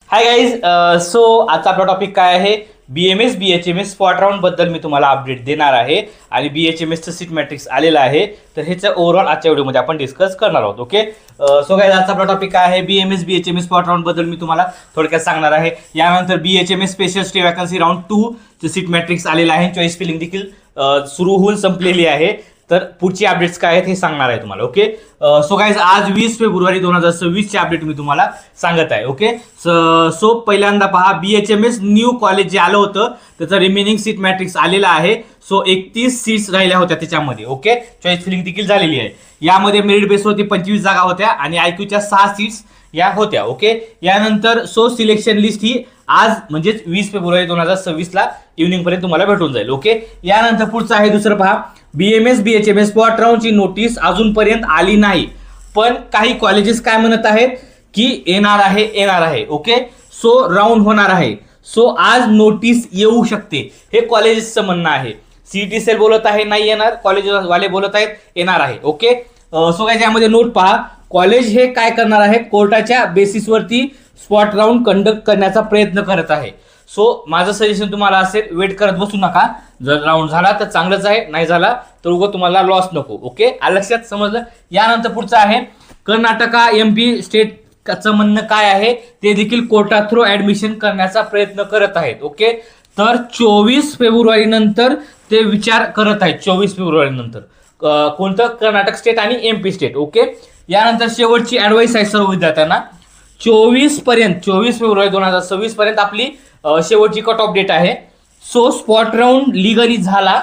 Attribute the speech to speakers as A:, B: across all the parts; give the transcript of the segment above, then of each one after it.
A: Hi guys. So आजचा आपला topic काय आहे? BMS BHMS स्पॉट राऊंड बद्दल मी तुम्हाला अपडेट देणार आहे आणि BHMSचं सीट मॅट्रिक्स आलेलं आहे. तर ह्याचं ओव्हरऑल आजच्या व्हिडिओमध्ये आपण डिस्कस करणार आहोत. ओके, सो गाईज आजचा आपला टॉपिक काय आहे? BMS BHMS स्पॉट राऊंड बद्दल मी तुम्हाला थोडक्यात सांगणार आहे. यानंतर BHMS special stay vacancy round 2 चं सीट मॅट्रिक्स आलेलं आहे. चॉईस फिलिंग देखील सुरू होऊन संपलेली आहे. तर पुढची अपडेट्स काय आहेत हे सांगणार आहे तुम्हाला. ओके, सो गाईज आज 20 फेब्रुवारी 2026 चे अपडेट मी तुम्हाला सांगत आहे. ओके, सो पहिल्यांदा पहा, BHMS न्यू कॉलेज जे आलं होतं त्याचं रिमेनिंग सीट मॅट्रिक्स आलेला आहे. सो 31 सीट्स राहिल्या होत्या त्याच्यामध्ये. ओके, चॉईस फिलिंग देखील झालेली आहे. यामध्ये मेरिट बेसवरती 25 जागा होत्या आणि IQच्या 6 सीट्स या होत्या. ओके, यानंतर सो सिलेक्शन लिस्ट ही आज म्हणजेच 20 फेब्रुवारी 2026 ला इव्हनिंग पर्यंत तुम्हाला भेटून जाईल. ओके, यानंतर पुढचं आहे दुसरं पहा, BMS BHMS स्पॉट राऊंडची नोटीस अजूनपर्यंत आली नाही, पण काही कॉलेजेस काय म्हणत आहेत की येणार आहे. ओके, सो राऊंड होणार आहे. सो आज नोटीस येऊ शकते, हे कॉलेजेसचं म्हणणं आहे. CET सेल बोलत आहे नाही येणार, कॉलेज वाले बोलत आहेत येणार आहे. ओके, सो काय यामध्ये नोट पहा, कॉलेज हे काय करणार आहे, कोर्टाच्या बेसिसवरती स्पॉट राऊंड कंडक्ट करण्याचा प्रयत्न करत आहे. सो माझं सजेशन तुम्हाला असेल, वेट करत बसू नका. जर राऊंड झाला तर चांगलंच आहे, नाही झाला तर उगं तुम्हाला लॉस नको. ओके, लक्षात समजलं. यानंतर पुढचं आहे कर्नाटका MP स्टेटचं म्हणणं काय आहे, ते देखील कोर्टा थ्रू ऍडमिशन करण्याचा प्रयत्न करत आहेत. ओके, तर 24 फेब्रुवारी नंतर ते विचार करत आहेत. 24 फेब्रुवारी नंतर कोणतं? कर्नाटक स्टेट आणि MP स्टेट. ओके, यानंतर शेवटची ऍडवाइस आहे सर्व विद्यार्थ्यांना, 24 फेब्रुवारी 2026 पर्यंत आपली शेवटची कट ऑफ डेट आहे. सो स्पॉट राऊंड लिगली झाला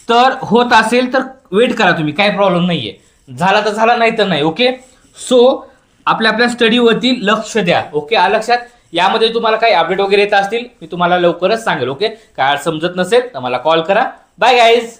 A: तर होत असेल तर वेट करा तुम्ही, काही प्रॉब्लेम नाहीये. झाला तर झाला, नाही तर नाही. ओके, सो आपल्या स्टडीवरती लक्ष द्या. ओके, लक्षात. यामध्ये तुम्हाला काही अपडेट वगैरे येत असतील मी तुम्हाला लवकरच सांगेल. ओके, काय समजत नसेल तर मला कॉल करा. Bye guys.